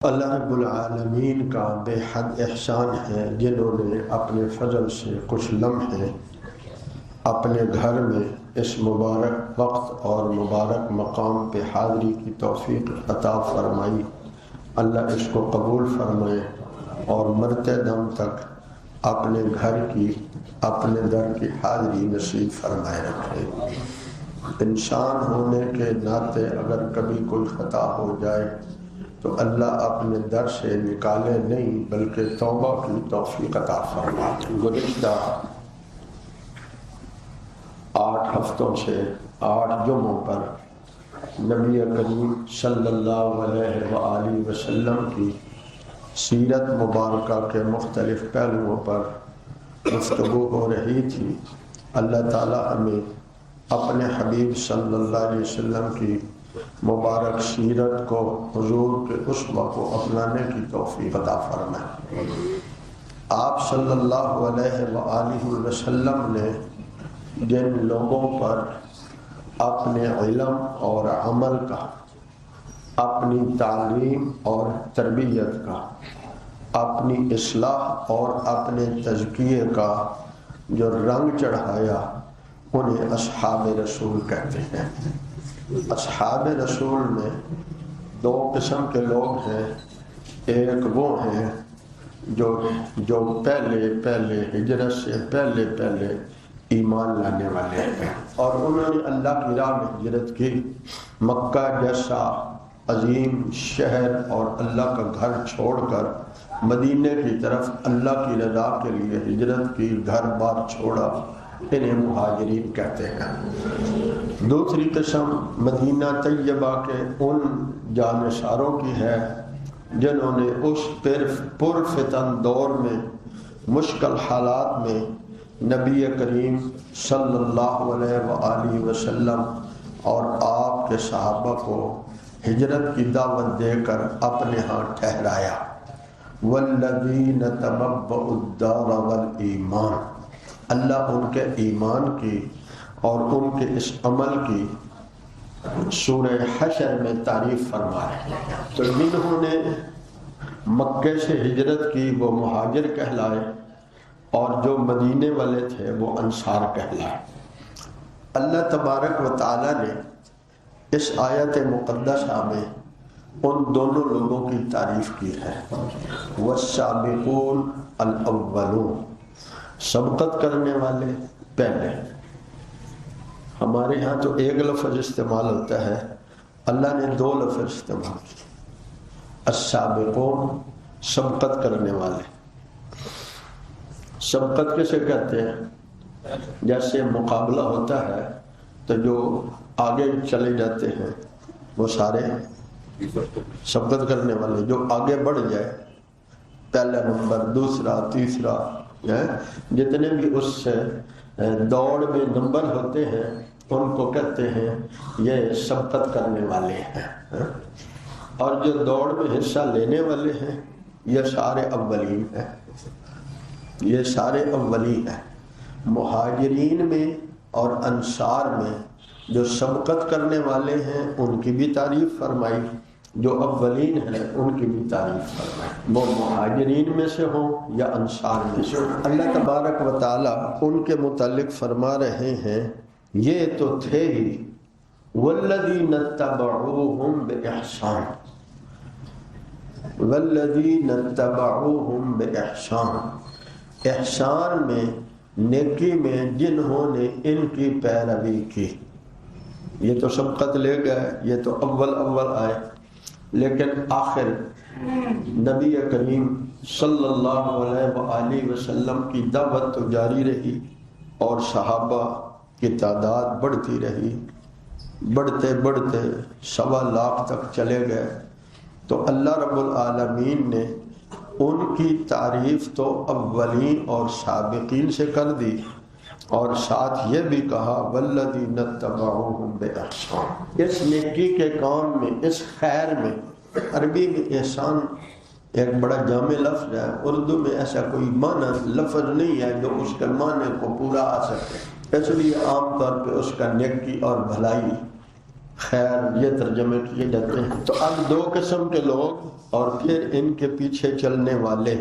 اللہ رب العالمین کا بے حد احسان ہے جنہوں نے اپنے فضل سے کچھ لمحے اپنے گھر میں اس مبارک وقت اور مبارک مقام پہ حاضری کی توفیق عطا فرمائی۔ اللہ اس کو قبول فرمائے اور مرتے دم تک اپنے گھر کی اپنے در کی حاضری نصیب فرمائے رکھے۔ انسان ہونے کے ناطے اگر کبھی کوئی خطا ہو جائے تو اللہ اپنے در سے نکالے نہیں بلکہ توبہ کی توفیق عطا فرمائے۔ گزشتہ 8 ہفتوں سے 8 جمعوں پر نبی کریم صلی اللہ علیہ وآلہ وسلم کی سیرت مبارکہ کے مختلف پہلوؤں پر گفتگو ہو رہی تھی۔ اللہ تعالی ہمیں اپنے حبیب صلی اللہ علیہ وسلم کی مبارک سیرت کو، حضور کے اسوہ کو اپنانے کی توفیق عطا فرمائے۔ آپ صلی اللہ علیہ وآلہ وسلم نے جن لوگوں پر اپنے علم اور عمل کا، اپنی تعلیم اور تربیت کا، اپنی اصلاح اور اپنے تزکیے کا جو رنگ چڑھایا انہیں اصحاب رسول کہتے ہیں۔ اصحاب رسول میں 2 قسم کے لوگ ہیں۔ ایک وہ ہیں جو پہلے ہجرت سے پہلے ایمان لانے والے ہیں اور انہوں نے اللہ کی راہ میں ہجرت کی۔ مکہ جیسا عظیم شہر اور اللہ کا گھر چھوڑ کر مدینے کی طرف اللہ کی رضا کے لیے ہجرت کی، گھر بار چھوڑا، انہیں مہاجرین کہتے ہیں۔ دوسری قسم مدینہ طیبہ کے ان جانشاروں کی ہے جنہوں نے اس پرفتن دور میں، مشکل حالات میں نبی کریم صلی اللہ علیہ وآلہ وسلم اور آپ کے صحابہ کو ہجرت کی دعوت دے کر اپنے ہاں ٹھہرایا۔ والذین تبوؤا الدار والایمان، اللہ ان کے ایمان کی اور ان کے اس عمل کی سورہ حشر میں تعریف فرما رہے ہیں۔ تو جنہوں نے مکے سے ہجرت کی وہ مہاجر کہلائے اور جو مدینے والے تھے وہ انصار کہلائے۔ اللہ تبارک و تعالی نے اس آیت مقدسہ میں ان دونوں لوگوں کی تعریف کی ہے۔ والسابقون الاولون، سبقت کرنے والے پہلے۔ ہمارے ہاں تو ایک لفظ استعمال ہوتا ہے، اللہ نے 2 لفظ استعمال کیے۔ السابقون، سبقت کرنے والے۔ سبقت کسے کہتے ہیں؟ جیسے مقابلہ ہوتا ہے تو جو آگے چلے جاتے ہیں وہ سارے سبقت کرنے والے، جو آگے بڑھ جائے، پہلا نمبر، دوسرا، تیسرا، جتنے بھی اس سے دوڑ میں نمبر ہوتے ہیں ان کو کہتے ہیں یہ سبقت کرنے والے ہیں۔ اور جو دوڑ میں حصہ لینے والے ہیں یہ سارے اولین ہیں، یہ سارے اولین ہیں۔ مہاجرین میں اور انصار میں جو سبقت کرنے والے ہیں ان کی بھی تعریف فرمائی، جو اولین ہیں ان کی بھی تعریف فرمائی، وہ مہاجرین میں سے ہوں یا انصار میں سے ہوں۔ اللہ تبارک و تعالی ان کے متعلق فرما رہے ہیں یہ تو تھے ہی والذین اتبعوہم بإحسان، والذین اتبعوہم بإحسان، احسان میں، نیکی میں جنہوں نے ان کی پیروی کی۔ یہ تو سبقت لے گئے، یہ تو اول آئے، لیکن آخر نبی کریم صلی اللہ علیہ وآلہ وسلم کی دعوت تو جاری رہی اور صحابہ کی تعداد بڑھتی رہی، بڑھتے 1.25 لاکھ تک چلے گئے۔ تو اللہ رب العالمین نے ان کی تعریف تو اولین اور سابقین سے کر دی اور ساتھ یہ بھی کہا والذین اتبعوہم بإحسان۔ اس نیکی کے کام میں، اس خیر میں، عربی میں احسان ایک بڑا جامع لفظ ہے، اردو میں ایسا کوئی معنی لفظ نہیں ہے جو اس کے معنی کو پورا آ سکے، اس لیے عام طور پہ اس کا نیکی اور بھلائی خیر یہ ترجمے کیے جاتے ہیں۔ تو اب دو قسم کے لوگ اور پھر ان کے پیچھے چلنے والے۔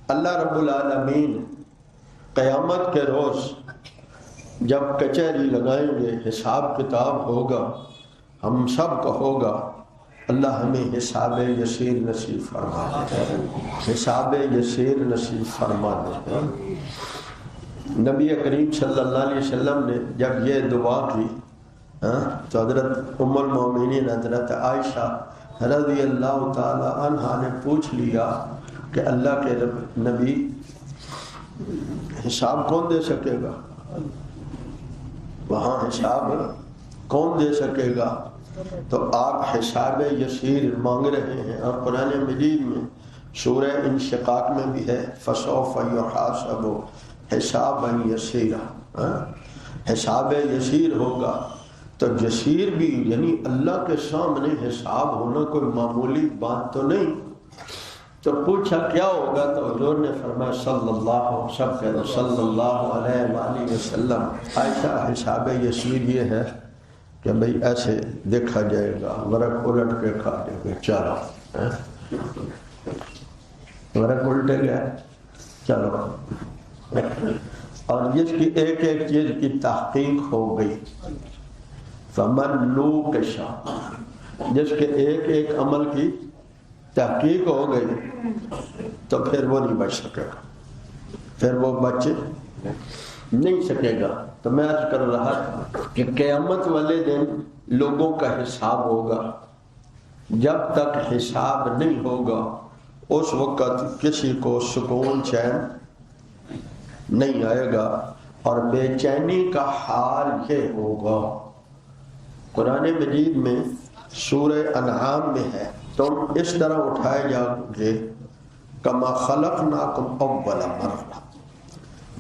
اللہ رب العالمین قیامت کے روز جب کچہری لگائیں گے، حساب کتاب ہوگا، ہم سب کو ہوگا، اللہ ہمیں حساب یسیر نصیب فرما دے، حساب یسیر نصیب فرما دے۔ نبی کریم صلی اللہ علیہ وسلم نے جب یہ دعا کی تو حضرت ام المومنین حضرت عائشہ رضی اللہ تعالی عنہا نے پوچھ لیا کہ اللہ کے نبی حساب کون دے سکے گا؟ وہاں حساب کون دے سکے گا؟ تو آپ حساب یسیر مانگ رہے ہیں، اور قرآن مجید میں سورہ انشقاق میں بھی ہے فَسَوْفَ يُحَاسَبُ حسابا یسیرا، حساب یسیر ہوگا۔ تو یسیر بھی یعنی اللہ کے سامنے حساب ہونا کوئی معمولی بات تو نہیں۔ تو پوچھا کیا ہوگا؟ تو حضور نے فرمایا صلی اللہ علیہ وآلہ وسلم، عائشہ حساب یسیر یہ ہے کہ بھئی ایسے دیکھا جائے گا، ورق الٹ کے کھا دے گا، چلو ورق الٹے گیا چلو، اور جس کی ایک ایک چیز کی تحقیق ہو گئی، فمن نوکشا، جس کے ایک ایک عمل کی تحقیق ہو گئی تو پھر وہ نہیں بچ سکے گا، پھر وہ بچ نہیں سکے گا۔ تو میں عرض کر رہا تھا کہ قیامت والے دن لوگوں کا حساب ہوگا، جب تک حساب نہیں ہوگا اس وقت کسی کو سکون چین نہیں آئے گا، اور بے چینی کا حال یہ ہوگا۔ قرآن مجید میں سورہ انعام میں ہے، تم اس طرح اٹھائے جاؤ گے کما خلقناکم اول مرہ،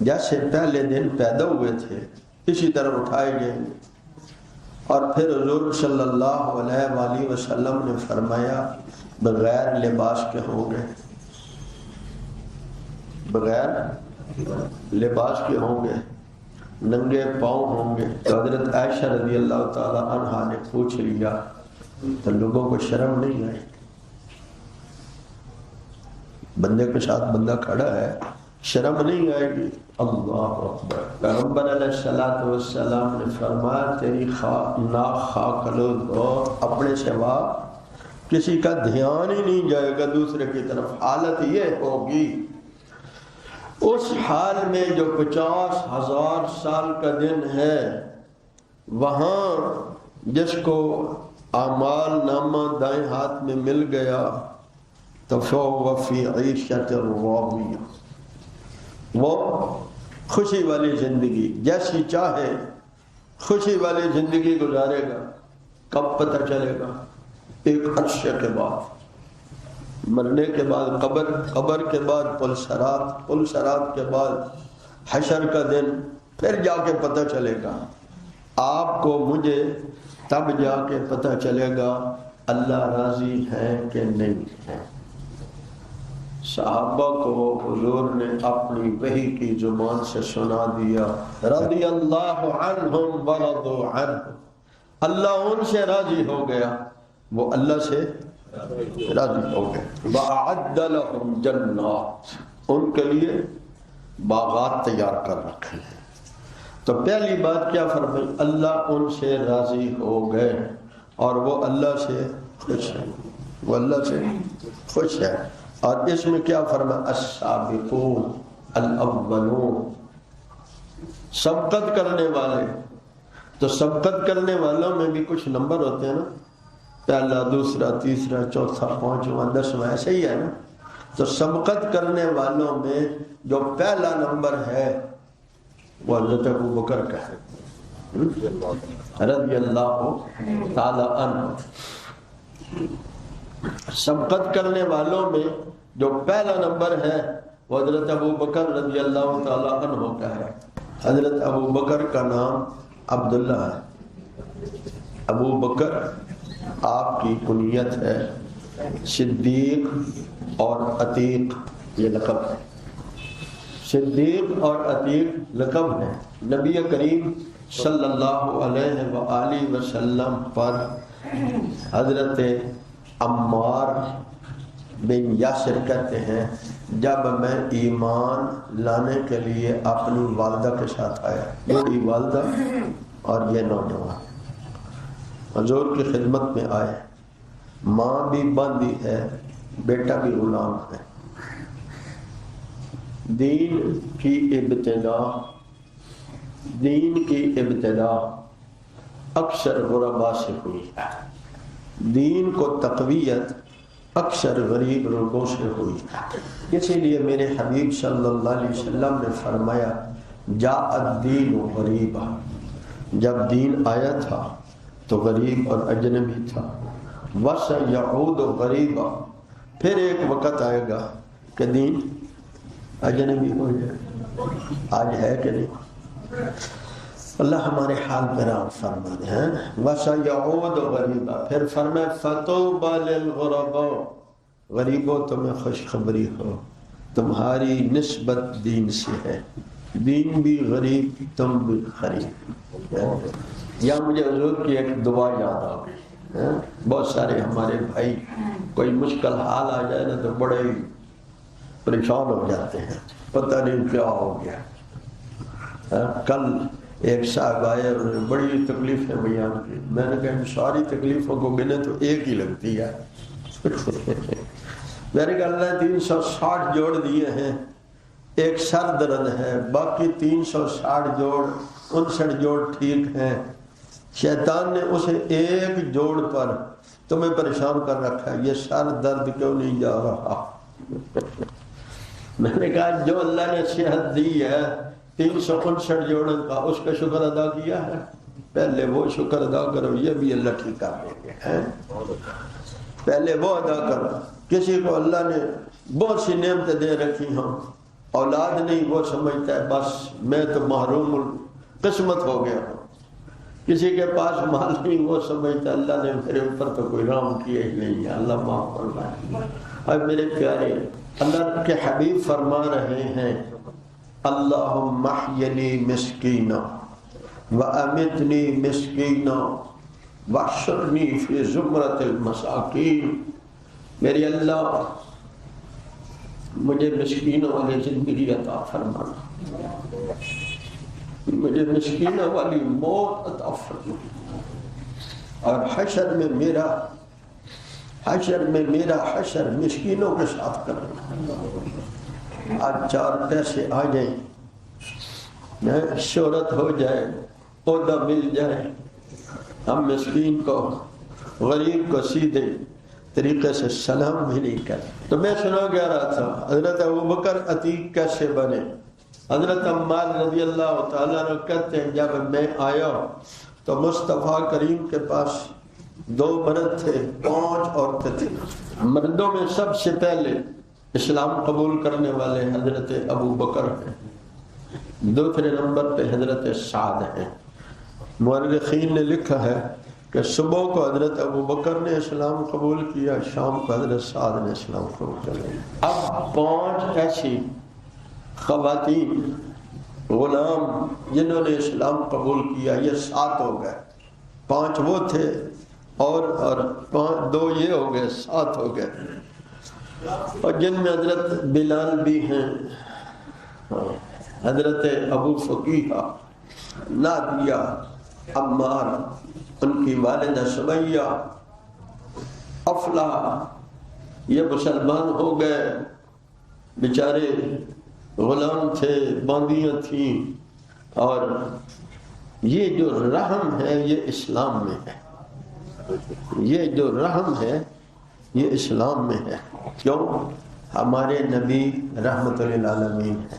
جیسے پہلے دن پیدا ہوئے تھے اسی طرح اٹھائے جائیں گے۔ اور پھر حضور صلی اللہ علیہ وآلہ وسلم نے فرمایا بغیر لباس کے ہوں گے، بغیر لباس کے ہوں گے، ننگے پاؤں ہوں گے۔ تو حضرت عائشہ رضی اللہ تعالی عنہا نے پوچھ لیا تو لوگوں کو شرم نہیں آئی؟ بندے کے ساتھ بندہ کھڑا ہے، شرم نہیں آئے گی؟ اللہ اکبر۔ پیغمبر علیہ الصلوۃ والسلام نے فرمایا تیری ناک خاک کلو، اپنے سوا کسی کا دھیان ہی نہیں جائے گا دوسرے کی طرف۔ حالت یہ ہوگی، اس حال میں جو 50,000 سال کا دن ہے، وہاں جس کو اعمال نامہ دائیں ہاتھ میں مل گیا تو فَهُوَ فِي عِيشَةٍ رَاضِيَةٍ، وہ خوشی والی زندگی جیسی چاہے خوشی والی زندگی گزارے گا۔ کب پتہ چلے گا؟ ایک عرصے کے بعد، مرنے کے بعد قبر، قبر کے بعد پلسرات، پلسرات کے بعد حشر کا دن، پھر جا کے پتہ چلے گا۔ آپ کو مجھے تب جا کے پتہ چلے گا اللہ راضی ہے کہ نہیں ہے۔ صحابہ کو حضور نے اپنی وحی کی زبان سے سنا دیا، رضی اللہ عنہم ورضوا عنہ، اللہ ان سے راضی ہو گیا، وہ اللہ سے راضی ہو گئے۔ وَأَعَدَّ لَهُمْ جَنَّاتٍ، ان کے لیے باغات تیار کر رکھے ہیں۔ تو پہلی بات کیا فرمائی؟ اللہ ان سے راضی ہو گئے اور وہ اللہ سے خوش ہے، وہ اللہ سے خوش ہے۔ اور اس میں کیا فرمایا؟ السابقون الاولون، سبقت کرنے والے۔ تو سبقت کرنے والوں میں بھی کچھ نمبر ہوتے ہیں نا، پہلا، دوسرا، تیسرا، چوتھا، پانچواں، 10واں، ایسے ہی ہے نا۔ تو سبقت کرنے والوں میں جو پہلا نمبر ہے وہ حضرت ابو بکر کا ہے رضی اللہ تعالی عنہ۔ سبقت کرنے والوں میں جو پہلا نمبر ہے وہ حضرت ابو بکر رضی اللہ تعالی عنہ کا ہے۔ حضرت ابو بکر کا نام عبداللہ ہے۔ ابو بکر آپ کی کنیت ہے، صدیق اور عتیق یہ لقب ہے، صدیق اور عتیق لقب ہے۔ نبی کریم صلی اللہ علیہ وآلہ وسلم پر حضرت عمار بن یاسر کہتے ہیں جب میں ایمان لانے کے لیے اپنی والدہ کے ساتھ آیا، میری والدہ اور یہ نوجوان حضور کی خدمت میں آئے، ماں بھی بندی ہے، بیٹا بھی غلام ہے۔ دین کی ابتدا اکثر غربا سے ہوئی ہے، دین کو تقویت اکثر غریب لوگوں سے ہوئی ہے۔ اسی لیے میرے حبیب صلی اللہ علیہ وسلم نے فرمایا جاء الدین غریبا، جب دین آیا تھا تو غریب اور اجنبی تھا، وسیعود غریبا، پھر ایک وقت آئے گا کہ دین اجنبی ہو جائے۔ آج ہے کہ نہیں؟ اللہ ہمارے حال پر رحم فرما دے ہیں۔ وسیعود غریبا، پھر فرمائے فطوبی للغرباء، غریبوں تمہیں خوشخبری ہو، تمہاری نسبت دین سے ہے، دین بھی غریب تم بھی غریب۔ یا مجھے حضور کی ایک دعا یاد آ گئی، بہت سارے ہمارے بھائی کوئی مشکل حال آ جائے نا تو بڑے پریشان ہو جاتے ہیں، پتہ نہیں کیا ہو گیا۔ کل ایک صاحب آئے اور بڑی تکلیفیں بیان کی، میں نے کہا ساری تکلیفوں کو گنے تو ایک ہی لگتی ہے۔ میں نے کہا اللہ 360 جوڑ دیے ہیں، ایک سر درد ہے، باقی 360 جوڑ 59 جوڑ ٹھیک ہیں، شیطان نے اسے ایک جوڑ پر تمہیں پریشان کر رکھا ہے، یہ سر درد کیوں نہیں جا رہا؟ میں نے کہا جو اللہ نے صحت دی ہے 359 جوڑوں کا، اس کا شکر ادا کیا ہے، پہلے وہ شکر ادا کرو، یہ بھی اللہ ٹھیک کر دیں گے۔ پہلے وہ ادا کرو۔ کسی کو اللہ نے بہت سی نعمتیں دے رکھی ہوں، اولاد نہیں، وہ سمجھتا ہے بس میں تو محروم قسمت ہو گیا ہوں۔ کسی کے پاس مال نہیں، وہ سمجھتا ہے اللہ نے میرے اوپر تو کوئی رحم کیا ہی نہیں ہے، اللہ معاف فرمائے۔ اب میرے پیارے اللہ کے حبیب فرما رہے ہیں اللہم احینی مسکینا وامتنی مسکینا واحشرنی فی زمرۃ المساکین، میری اللہ مجھے مسکینوں والی زندگی عطا فرمانا، مجھے مسکینوں والی موت عطا فرمانا، اور حشر میں میرا حشر مسکینوں کے ساتھ کرنا۔ آج 4 پیسے آ جائیں، شہرت ہو جائے، عہدہ مل جائے، ہم مسکین کو غریب کو سیدھے طریقے سے سلام بھی نہیں کرتے۔ تو میں سنا کہہ رہا تھا حضرت ابوبکر عتیق کیسے بنے۔ حضرت عمار رضی اللہ تعالیٰ عنہ کہتے ہیں جب میں آیا تو مصطفیٰ کریم کے پاس 2 مرد تھے، 5 عورتیں تھیں۔ مردوں میں سب سے پہلے اسلام قبول کرنے والے حضرت ابو بکر ہیں، دوسرے نمبر پہ حضرت سعد ہیں۔ مورخین نے لکھا ہے کہ صبح کو حضرت ابو بکر نے اسلام قبول کیا، شام کو حضرت سعد نے اسلام قبول کیا۔ اب 5 ایسی خواتین غلام جنہوں نے اسلام قبول کیا، یہ 7 ہو گئے۔ 5 وہ تھے اور 2 یہ ہو گئے، 7 ہو گئے، اور جن میں حضرت بلال بھی ہیں، حضرت ابو فقیہ، نادیہ، عمار، ان کی والدہ سمیہ، افلاح، یہ مسلمان ہو گئے، بیچارے غلام تھے، باندیاں تھیں، اور یہ جو رحم ہے یہ اسلام میں ہے، یہ جو رحم ہے یہ اسلام میں ہے۔ کیوں؟ ہمارے نبی رحمت للعالمین ہے،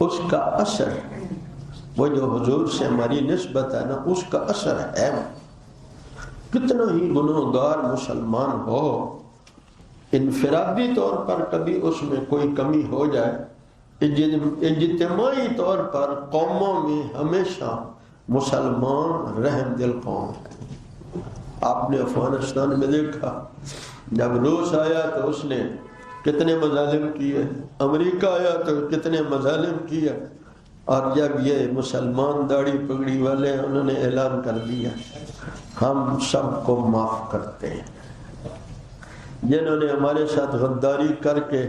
اس کا اثر، وہ جو حضور سے ہماری نسبت ہے نا، اس کا اثر ہے۔ کتنا ہی گنہگار مسلمان ہو، انفرادی طور پر کبھی اس میں کوئی کمی ہو جائے، اجتماعی طور پر قوموں میں ہمیشہ مسلمان رحم دل قوم ہے۔ آپ نے افغانستان میں دیکھا جب روس آیا تو اس نے کتنے مظالم کیے، امریکہ آیا تو کتنے مظالم کیے، اور جب یہ مسلمان داڑھی پگڑی والے انہوں نے اعلان کر دیا ہم سب کو معاف کرتے ہیں، جنہوں نے ہمارے ساتھ غداری کر کے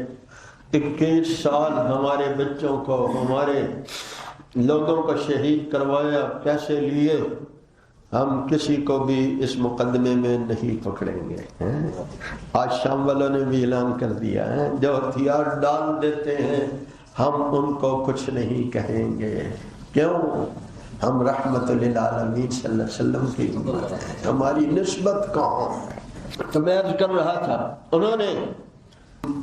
21 سال ہمارے بچوں کو، ہمارے لوگوں کو شہید کروایا، پیسے لیے، ہم کسی کو بھی اس مقدمے میں نہیں پکڑیں گے۔ آج شام والوں نے بھی اعلان کر دیا ہے جو ہتھیار ڈال دیتے ہیں ہم ان کو کچھ نہیں کہیں گے۔ کیوں؟ ہم رحمت للعالمین صلی اللہ علیہ وسلم کی امت ہیں، ہماری نسبت کہاں ہے؟ تو میں عرض کر رہا تھا انہوں نے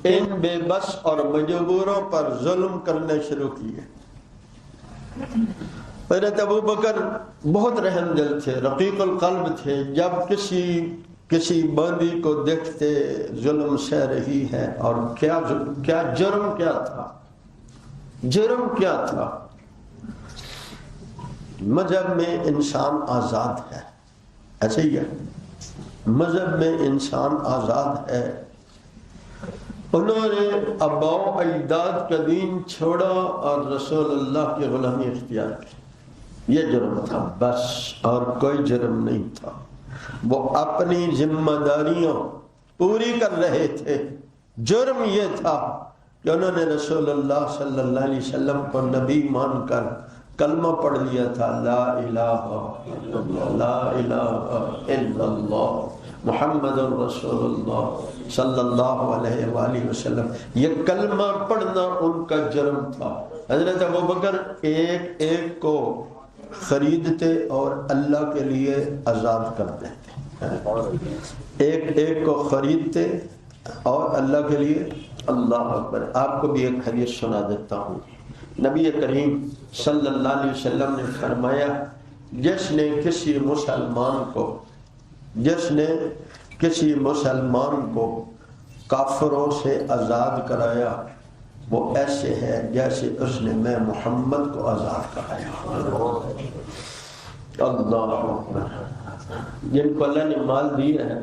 ان بے بس اور مجبوروں پر ظلم کرنے شروع کیے۔ حضرت ابو بکر بہت رحم دل تھے، رقیق القلب تھے، جب کسی باندی کو دیکھتے ظلم سہ رہی ہے، اور کیا جرم کیا تھا، جرم کیا تھا؟ مذہب میں انسان آزاد ہے، ایسے ہی ہے، مذہب میں انسان آزاد ہے۔ انہوں نے آباء و اجداد کا دین چھوڑا اور رسول اللہ کی غلامی اختیار کی، یہ جرم تھا بس، اور کوئی جرم نہیں تھا۔ وہ اپنی ذمہ داریاں پوری کر رہے تھے، جرم یہ تھا کہ انہوں نے رسول اللہ صلی اللہ علیہ وسلم کو نبی مان کر کلمہ پڑھ لیا تھا، لا الہ الا اللہ محمد رسول اللہ صلی اللہ علیہ وآلہ وسلم، یہ کلمہ پڑھنا ان کا جرم تھا۔ حضرت ابو بکر ایک ایک کو خریدتے اور اللہ کے لیے آزاد کر دیتے، ایک ایک کو خریدتے اور اللہ کے لیے۔ اللہ اکبر! آپ کو بھی ایک حدیث سنا دیتا ہوں۔ نبی کریم صلی اللہ علیہ وسلم نے فرمایا جس نے کسی مسلمان کو کافروں سے آزاد کرایا وہ ایسے ہے جیسے اس نے میں محمد کو آزاد کرایا۔ اللہ اکبر! جن کو اللہ نے مال دیا ہے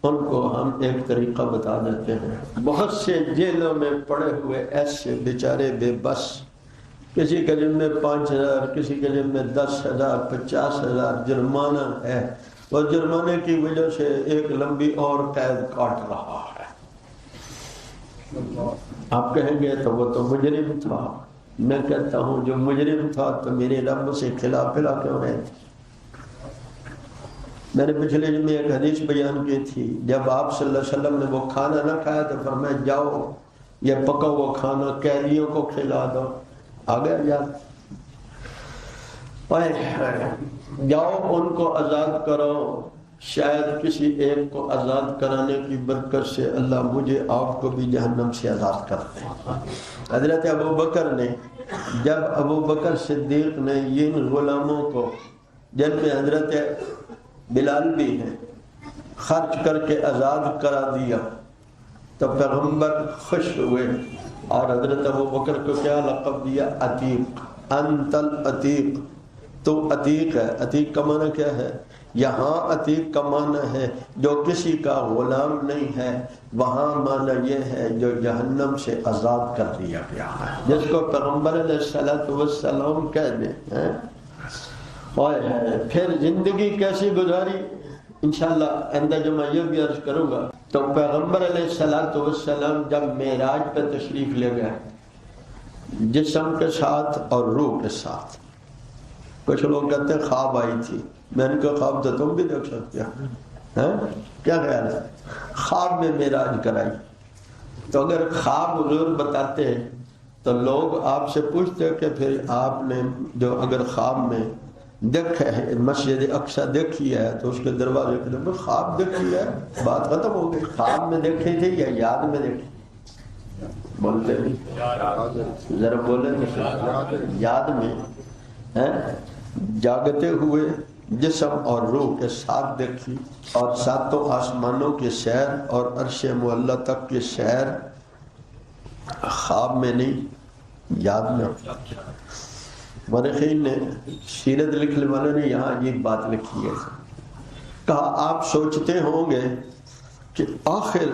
ان کو ہم ایک طریقہ بتا دیتے ہیں۔ بہت سے جیلوں میں پڑے ہوئے ایسے بیچارے بے بس، کسی کے جیب میں 5,000، کسی کے جیب میں 10,000، 50,000 جرمانہ ہے، اور جرمانے کی وجہ سے ایک لمبی اور قید کاٹ رہا ہے۔ آپ کہیں گے تو وہ تو مجرم تھا۔ میں کہتا ہوں جو مجرم تھا تو میرے رب سے کھلا پلا کیوں رہے تھے؟ میں نے پچھلے جمعے ایک حدیث بیان کی تھی، جب آپ صلی اللہ علیہ وسلم نے وہ کھانا نہ کھایا تو فرمایا جاؤ یہ پکا ہوا کھانا قیدیوں کو کھلا دو۔ آ گیا یاد؟ جاؤ ان کو آزاد کرو، شاید کسی ایک کو آزاد کرانے کی برکت سے اللہ مجھے آپ کو بھی جہنم سے آزاد کر دے۔ حضرت ابو بکر نے، جب ابو بکر صدیق نے ان غلاموں کو، جن میں حضرت بلال بھی ہیں، خرچ کر کے آزاد کرا دیا تو پیغمبر خوش ہوئے، اور حضرت ابو بکر کو کیا لقب دیا؟ عتیق، انت العتیق، تو عتیق ہے۔ عتیق کا معنی کیا ہے؟ یہاں عتیق کا معنی ہے جو کسی کا غلام نہیں ہے، وہاں معنی یہ ہے جو جہنم سے آزاد کر دیا گیا ہے، جس کو پیغمبر علیہ السلام کہہ دیں۔ اور پھر زندگی کیسی گزاری انشاءاللہ آئندہ جمعہ یہ بھی عرض کروں گا۔ تو پیغمبر علیہ السلام جب معراج پہ تشریف لے گئے جسم کے ساتھ اور روح کے ساتھ، کچھ لوگ کہتے ہیں خواب آئی تھی، میں نے کہا خواب تو تم بھی دیکھ سکتے ہیں، کیا خیال ہے؟ خواب میں معراج کرائی، تو اگر خواب حضور بتاتے تو لوگ آپ سے پوچھتے کہ پھر آپ نے جو اگر خواب میں دیکھا ہے مسجد اقصی دیکھی ہے تو اس کے دروازے کے خواب دیکھی ہے، بات ختم ہو گئی۔ خواب میں دیکھی تھی یا یاد میں دیکھی؟ بولتے نہیں، ذرا بولیں یاد میں، جاگتے ہوئے جسم اور روح کے ساتھ دیکھی، اور ساتوں آسمانوں کی سیر اور عرش معلی تک کی سیر، خواب میں نہیں یاد میں۔ مورخین نے، سیرت لکھنے والوں نے یہاں عجیب بات لکھی ہے، کہا آپ سوچتے ہوں گے کہ آخر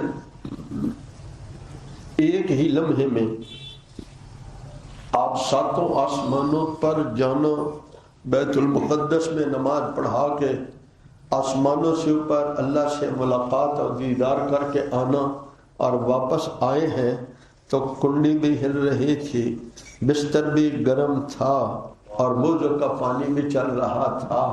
ایک ہی لمحے میں آپ ساتوں آسمانوں پر جانا، بیت المقدس میں نماز پڑھا کے آسمانوں سے اوپر اللہ سے ملاقات اور دیدار کر کے آنا، اور واپس آئے ہیں تو کنڈی بھی ہل رہی تھی، بستر بھی گرم تھا، اور وضو کا پانی بھی چل رہا تھا۔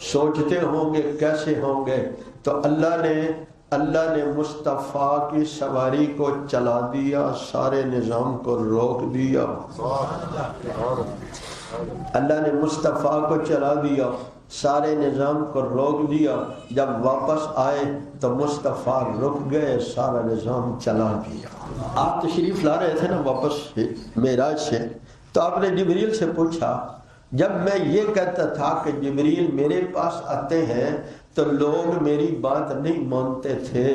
سوچتے ہوں گے کیسے ہوں گے، تو اللہ نے مصطفیٰ کی سواری کو چلا دیا، سارے نظام کو روک دیا۔ اللہ نے مصطفیٰ کو چلا دیا، سارے نظام کو روک دیا۔ جب واپس آئے تو مصطفیٰ رک گئے، سارا نظام چلا دیا۔ آپ تشریف لا رہے تھے نا واپس معراج سے، تو آپ نے جبریل سے پوچھا، جب میں یہ کہتا تھا کہ جبریل میرے پاس آتے ہیں تو لوگ میری بات نہیں مانتے تھے،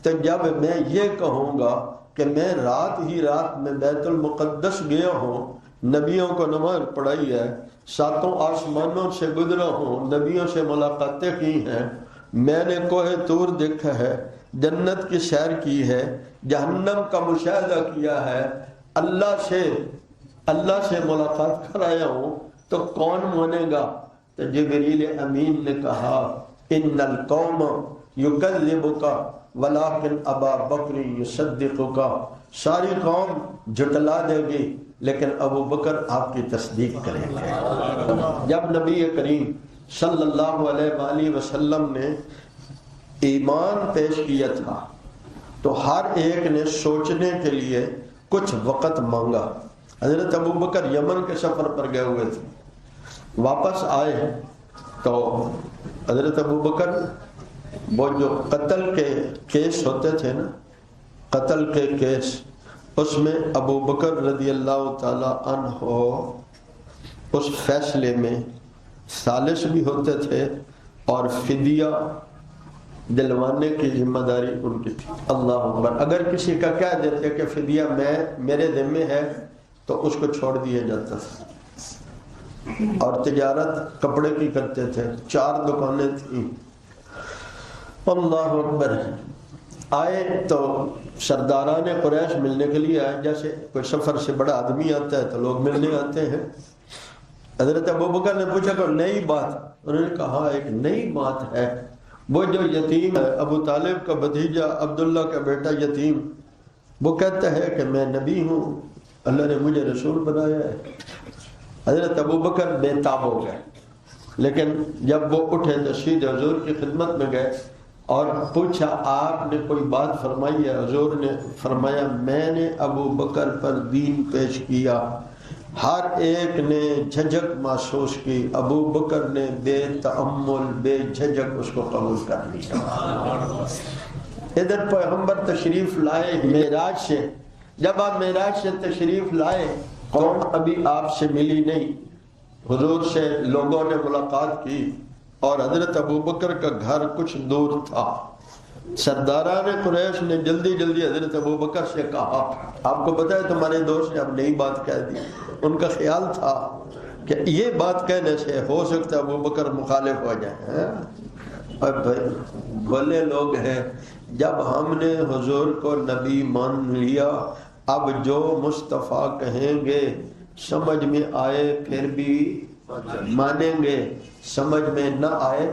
تو جب میں یہ کہوں گا کہ میں رات ہی رات میں بیت المقدس گیا ہوں، نبیوں کو نماز پڑھائی ہے، ساتوں آسمانوں سے گزرا ہوں، نبیوں سے ملاقاتیں کی ہیں، میں نے کوہ طور دیکھا ہے، جنت کی سیر کی ہے، جہنم کا مشاہدہ کیا ہے، اللہ سے ملاقات کرایا ہوں، تو کون مانے گا؟ تو جبریل امین نے کہا، ان القوم یکذبک ولکن ابا بکر یصدقک، ساری قوم جھٹلا دے گی لیکن ابو بکر آپ کی تصدیق کریں گے۔ جب نبی کریم صلی اللہ علیہ وآلہ وسلم نے ایمان پیش کیا تھا تو ہر ایک نے سوچنے کے لیے کچھ وقت مانگا۔ حضرت ابو بکر یمن کے سفر پر گئے ہوئے تھے، واپس آئے تو حضرت ابو بکر وہ جو قتل کے کیس ہوتے تھے نا، قتل کے کیس، اس میں ابو بکر رضی اللہ تعالی عنہ اس فیصلے میں ثالث بھی ہوتے تھے، اور فدیہ دلوانے کی ذمہ داری ان کی تھی۔ اللہ اکبر۔ اگر کسی کا کہہ دیتے کہ فدیہ میرے ذمہ ہے تو اس کو چھوڑ دیا جاتا تھا۔ اور تجارت کپڑے کی کرتے تھے، 4 دکانیں تھیں۔ اللہ اکبر۔ آئے تو سرداران قریش ملنے کے لیے آئے، جیسے کوئی سفر سے بڑا آدمی آتا ہے تو لوگ ملنے آتے ہیں۔ حضرت ابو بکر نے پوچھا کہ نئی بات؟ انہوں نے کہا ایک نئی بات ہے، وہ جو یتیم ہے، ابو طالب کا بھتیجا عبداللہ کا بیٹا یتیم، وہ کہتا ہے کہ میں نبی ہوں، اللہ نے مجھے رسول بنایا ہے۔ حضرت ابو بکر بے تاب ہو گئے، لیکن جب وہ اٹھے تو سیدھے حضور کی خدمت میں گئے اور پوچھا آپ نے کوئی بات فرمائی ہے؟ حضور نے فرمایا میں نے ابو بکر پر دین پیش کیا۔ ہر ایک نے جھجک محسوس کی، ابو بکر نے بے تأمل بے جھجک اس کو قبول کر لیا۔ ادھر پیغمبر تشریف لائے معراج سے، جب آپ معراج سے تشریف لائے قوم ابھی آپ سے ملی نہیں، حضور سے لوگوں نے ملاقات کی، اور حضرت ابو بکر کا گھر کچھ دور تھا۔ سرداران قریش نے جلدی جلدی حضرت ابو بکر سے کہا، آپ کو پتہ ہے تمہارے دوست نے اب نئی بات کہہ دی۔ ان کا خیال تھا کہ یہ بات کہنے سے ہو سکتا ہے ابو بکر مخالف ہو جائے۔ اور بھلے لوگ ہیں، جب ہم نے حضور کو نبی مان لیا، اب جو مصطفیٰ کہیں گے سمجھ میں آئے پھر بھی مانیں گے، سمجھ میں نہ آئے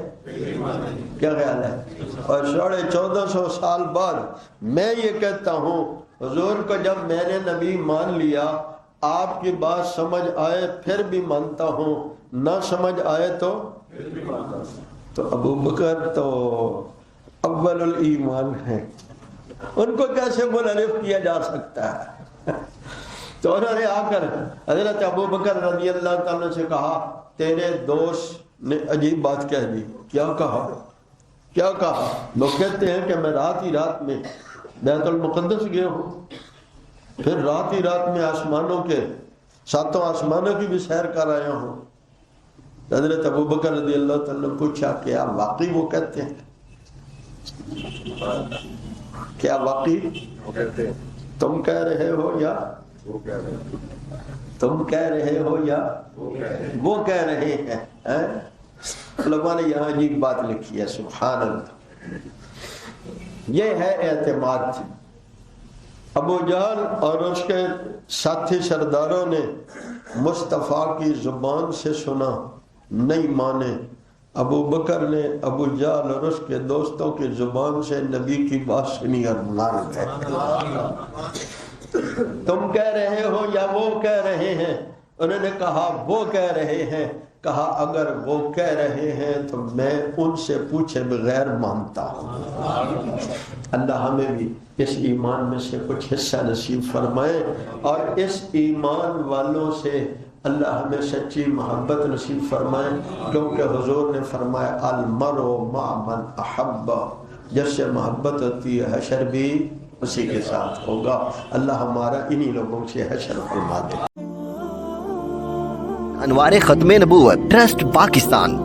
کیا خیال ہے؟ اور 1450 سال بعد میں یہ کہتا ہوں، حضور کو جب میں نے نبی مان لیا، آپ کی بات سمجھ آئے پھر بھی مانتا ہوں، نہ سمجھ آئے تو ابو بکر تو اول الایمان ہے، ان کو کیسے منحرف کیا جا سکتا ہے؟ تو انہوں نے آ کر حضرت ابو بکر رضی اللہ تعالیٰ سے کہا، تیرے دوست نے عجیب بات کہہ دی۔ کیا کہا؟ لوگ کہتے ہیں کہ میں رات ہی رات میں بیت المقدس گیا ہوں، پھر رات ہی رات میں آسمانوں کے 7 آسمانوں کی بھی سیر کر آیا ہوں۔ حضرت ابو بکر رضی اللہ تعالیٰ نے پوچھا، کیا واقعی وہ کہتے ہیں؟ کیا واقعی تم کہہ رہے ہو یا تم کہہ رہے ہو یا وہ کہہ رہے ہیں؟ علماء نے یہاں عجیب بات لکھی ہے، سبحان اللہ۔ یہ ہے اعتماد، ابو جہل اور اس کے ساتھی سرداروں نے مصطفیٰ کی زبان سے سنا، نہیں مانے۔ ابو بکر نے ابو جہل اور اس کے دوستوں کی زبان سے نبی کی بات سنی اور مان گئے۔ تم کہہ رہے ہو یا وہ کہہ رہے ہیں؟ انہوں نے کہا وہ کہہ رہے ہیں۔ کہا اگر وہ کہہ رہے ہیں تو میں ان سے پوچھے بغیر مانتا ہوں۔ اللہ ہمیں بھی اس ایمان میں سے کچھ حصہ نصیب فرمائے، اور اس ایمان والوں سے اللہ ہمیں سچی محبت نصیب فرمائے، کیونکہ حضور نے فرمایا المرء مع من احب، جس سے محبت ہوتی ہے حشر بھی اسی کے ساتھ ہوگا۔ اللہ ہمارا انہی لوگوں سے حشر فرما دے۔ انوار ختم نبوت ٹرسٹ پاکستان